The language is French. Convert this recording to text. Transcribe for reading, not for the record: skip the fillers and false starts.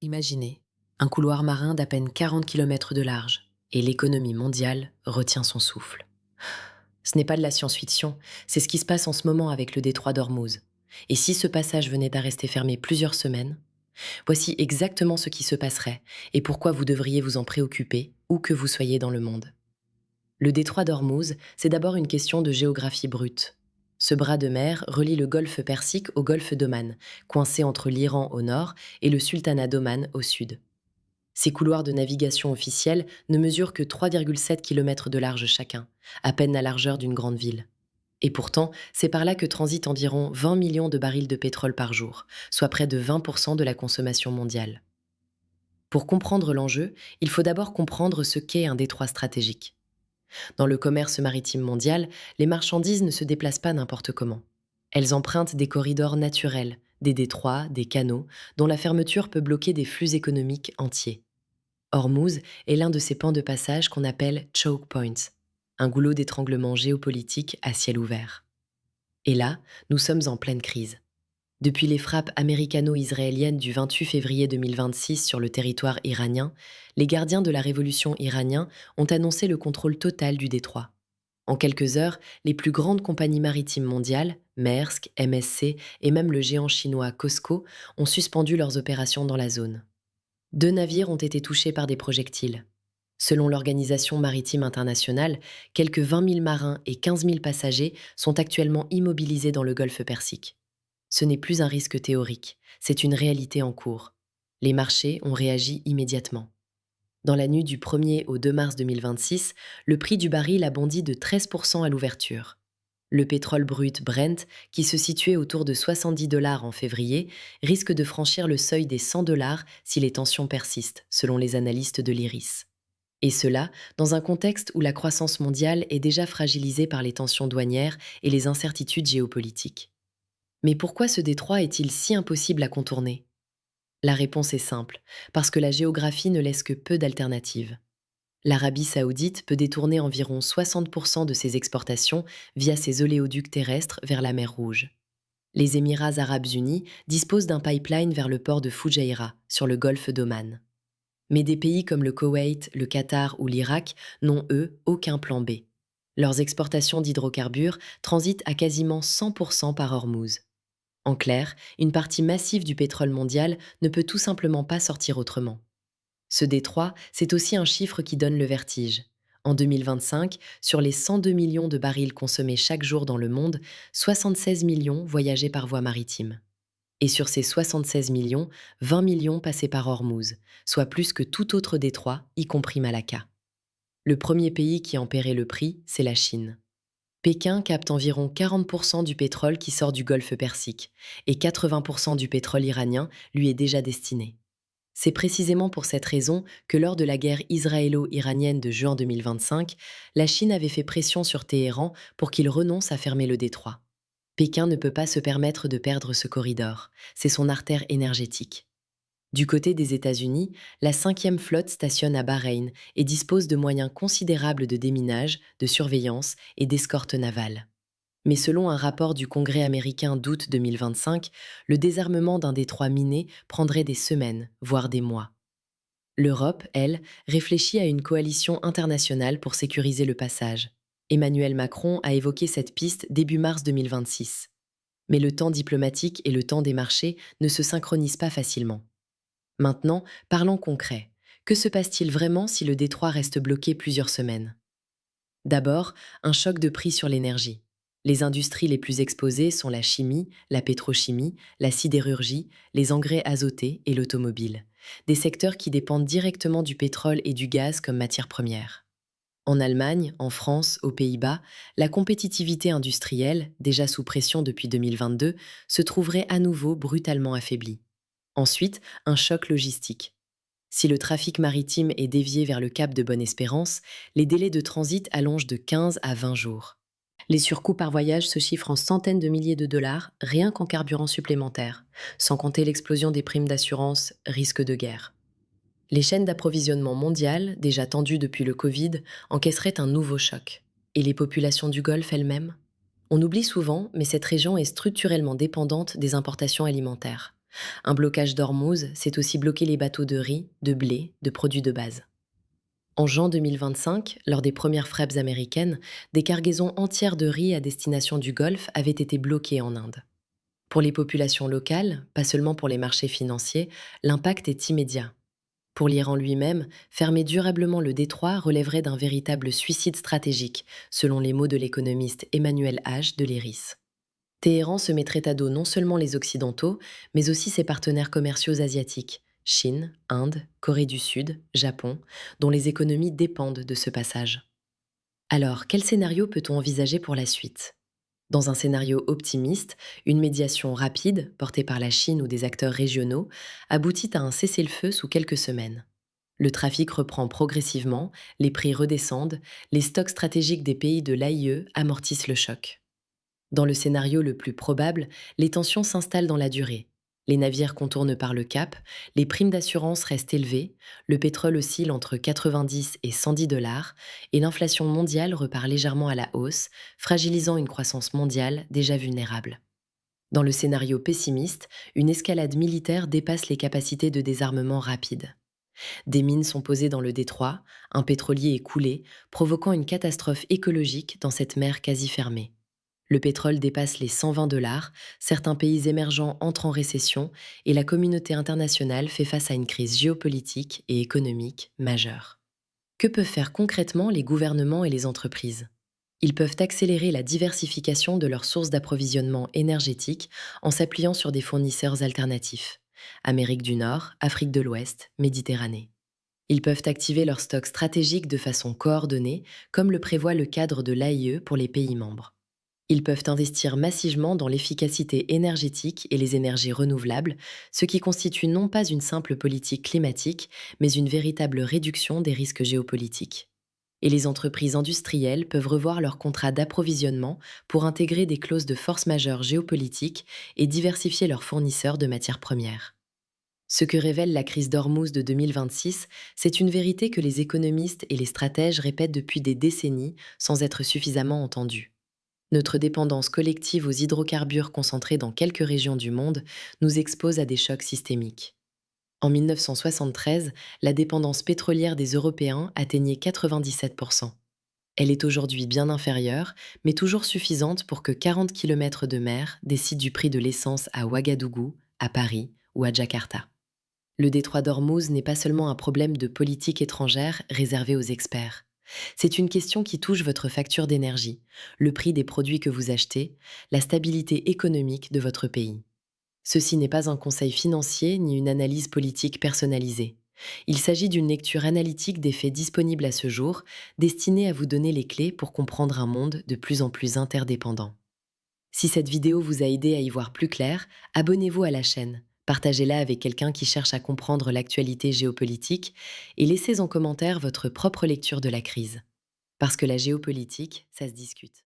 Imaginez un couloir marin d'à peine 40 km de large et l'économie mondiale retient son souffle. Ce n'est pas de la science-fiction, c'est ce qui se passe en ce moment avec le détroit d'Ormuz. Et si ce passage venait à rester fermé plusieurs semaines, voici exactement ce qui se passerait et pourquoi vous devriez vous en préoccuper où que vous soyez dans le monde. Le détroit d'Ormuz, c'est d'abord une question de géographie brute. Ce bras de mer relie le golfe Persique au golfe d'Oman, coincé entre l'Iran au nord et le sultanat d'Oman au sud. Ces couloirs de navigation officiels ne mesurent que 3,7 km de large chacun, à peine la largeur d'une grande ville. Et pourtant, c'est par là que transitent environ 20 millions de barils de pétrole par jour, soit près de 20% de la consommation mondiale. Pour comprendre l'enjeu, il faut d'abord comprendre ce qu'est un détroit stratégique. Dans le commerce maritime mondial, les marchandises ne se déplacent pas n'importe comment. Elles empruntent des corridors naturels, des détroits, des canaux, dont la fermeture peut bloquer des flux économiques entiers. Hormuz est l'un de ces pans de passage qu'on appelle choke points, un goulot d'étranglement géopolitique à ciel ouvert. Et là, nous sommes en pleine crise. Depuis les frappes américano-israéliennes du 28 février 2026 sur le territoire iranien, les gardiens de la révolution iranien ont annoncé le contrôle total du détroit. En quelques heures, les plus grandes compagnies maritimes mondiales, Maersk, MSC et même le géant chinois COSCO, ont suspendu leurs opérations dans la zone. 2 navires ont été touchés par des projectiles. Selon l'Organisation maritime internationale, quelques 20 000 marins et 15 000 passagers sont actuellement immobilisés dans le golfe Persique. Ce n'est plus un risque théorique, c'est une réalité en cours. Les marchés ont réagi immédiatement. Dans la nuit du 1er au 2 mars 2026, le prix du baril a bondi de 13% à l'ouverture. Le pétrole brut Brent, qui se situait autour de 70 dollars en février, risque de franchir le seuil des 100 dollars si les tensions persistent, selon les analystes de l'IRIS. Et cela, dans un contexte où la croissance mondiale est déjà fragilisée par les tensions douanières et les incertitudes géopolitiques. Mais pourquoi ce détroit est-il si impossible à contourner? La réponse est simple, parce que la géographie ne laisse que peu d'alternatives. L'Arabie saoudite peut détourner environ 60% de ses exportations via ses oléoducs terrestres vers la mer Rouge. Les Émirats arabes unis disposent d'un pipeline vers le port de Fujairah, sur le golfe d'Oman. Mais des pays comme le Koweït, le Qatar ou l'Irak n'ont, eux, aucun plan B. Leurs exportations d'hydrocarbures transitent à quasiment 100% par Hormuz. En clair, une partie massive du pétrole mondial ne peut tout simplement pas sortir autrement. Ce détroit, c'est aussi un chiffre qui donne le vertige. En 2025, sur les 102 millions de barils consommés chaque jour dans le monde, 76 millions voyageaient par voie maritime. Et sur ces 76 millions, 20 millions passaient par Hormuz, soit plus que tout autre détroit, y compris Malacca. Le premier pays qui en paierait le prix, c'est la Chine. Pékin capte environ 40% du pétrole qui sort du golfe Persique, et 80% du pétrole iranien lui est déjà destiné. C'est précisément pour cette raison que lors de la guerre israélo-iranienne de juin 2025, la Chine avait fait pression sur Téhéran pour qu'il renonce à fermer le détroit. Pékin ne peut pas se permettre de perdre ce corridor, c'est son artère énergétique. Du côté des États-Unis, la 5e flotte stationne à Bahreïn et dispose de moyens considérables de déminage, de surveillance et d'escorte navale. Mais selon un rapport du Congrès américain d'août 2025, le désarmement d'un détroit miné prendrait des semaines, voire des mois. L'Europe, elle, réfléchit à une coalition internationale pour sécuriser le passage. Emmanuel Macron a évoqué cette piste début mars 2026. Mais le temps diplomatique et le temps des marchés ne se synchronisent pas facilement. Maintenant, parlons concret. Que se passe-t-il vraiment si le détroit reste bloqué plusieurs semaines? D'abord, un choc de prix sur l'énergie. Les industries les plus exposées sont la chimie, la pétrochimie, la sidérurgie, les engrais azotés et l'automobile. Des secteurs qui dépendent directement du pétrole et du gaz comme matière première. En Allemagne, en France, aux Pays-Bas, la compétitivité industrielle, déjà sous pression depuis 2022, se trouverait à nouveau brutalement affaiblie. Ensuite, un choc logistique. Si le trafic maritime est dévié vers le cap de Bonne-Espérance, les délais de transit allongent de 15 à 20 jours. Les surcoûts par voyage se chiffrent en centaines de milliers de dollars, rien qu'en carburant supplémentaire, sans compter l'explosion des primes d'assurance risque de guerre. Les chaînes d'approvisionnement mondiales, déjà tendues depuis le Covid, encaisseraient un nouveau choc. Et les populations du Golfe elles-mêmes? On oublie souvent, mais cette région est structurellement dépendante des importations alimentaires. Un blocage d'Ormuz, c'est aussi bloquer les bateaux de riz, de blé, de produits de base. En juin 2025, lors des premières frappes américaines, des cargaisons entières de riz à destination du Golfe avaient été bloquées en Inde. Pour les populations locales, pas seulement pour les marchés financiers, l'impact est immédiat. Pour l'Iran lui-même, fermer durablement le détroit relèverait d'un véritable suicide stratégique, selon les mots de l'économiste Emmanuel H. de l'IRIS. Téhéran se mettrait à dos non seulement les Occidentaux, mais aussi ses partenaires commerciaux asiatiques, Chine, Inde, Corée du Sud, Japon, dont les économies dépendent de ce passage. Alors, quel scénario peut-on envisager pour la suite? Dans un scénario optimiste, une médiation rapide, portée par la Chine ou des acteurs régionaux, aboutit à un cessez-le-feu sous quelques semaines. Le trafic reprend progressivement, les prix redescendent, les stocks stratégiques des pays de l'AIE amortissent le choc. Dans le scénario le plus probable, les tensions s'installent dans la durée. Les navires contournent par le cap, les primes d'assurance restent élevées, le pétrole oscille entre 90 et 110 dollars, et l'inflation mondiale repart légèrement à la hausse, fragilisant une croissance mondiale déjà vulnérable. Dans le scénario pessimiste, une escalade militaire dépasse les capacités de désarmement rapide. Des mines sont posées dans le détroit, un pétrolier est coulé, provoquant une catastrophe écologique dans cette mer quasi fermée. Le pétrole dépasse les 120 dollars, certains pays émergents entrent en récession et la communauté internationale fait face à une crise géopolitique et économique majeure. Que peuvent faire concrètement les gouvernements et les entreprises? Ils peuvent accélérer la diversification de leurs sources d'approvisionnement énergétique en s'appuyant sur des fournisseurs alternatifs. Amérique du Nord, Afrique de l'Ouest, Méditerranée. Ils peuvent activer leurs stocks stratégiques de façon coordonnée, comme le prévoit le cadre de l'AIE pour les pays membres. Ils peuvent investir massivement dans l'efficacité énergétique et les énergies renouvelables, ce qui constitue non pas une simple politique climatique, mais une véritable réduction des risques géopolitiques. Et les entreprises industrielles peuvent revoir leurs contrats d'approvisionnement pour intégrer des clauses de force majeure géopolitique et diversifier leurs fournisseurs de matières premières. Ce que révèle la crise d'Ormuz de 2026, c'est une vérité que les économistes et les stratèges répètent depuis des décennies sans être suffisamment entendus. Notre dépendance collective aux hydrocarbures concentrés dans quelques régions du monde nous expose à des chocs systémiques. En 1973, la dépendance pétrolière des Européens atteignait 97%. Elle est aujourd'hui bien inférieure, mais toujours suffisante pour que 40 kilomètres de mer décident du prix de l'essence à Ouagadougou, à Paris ou à Jakarta. Le détroit d'Ormuz n'est pas seulement un problème de politique étrangère réservé aux experts. C'est une question qui touche votre facture d'énergie, le prix des produits que vous achetez, la stabilité économique de votre pays. Ceci n'est pas un conseil financier ni une analyse politique personnalisée. Il s'agit d'une lecture analytique des faits disponibles à ce jour, destinée à vous donner les clés pour comprendre un monde de plus en plus interdépendant. Si cette vidéo vous a aidé à y voir plus clair, abonnez-vous à la chaîne, partagez-la avec quelqu'un qui cherche à comprendre l'actualité géopolitique et laissez en commentaire votre propre lecture de la crise. Parce que la géopolitique, ça se discute.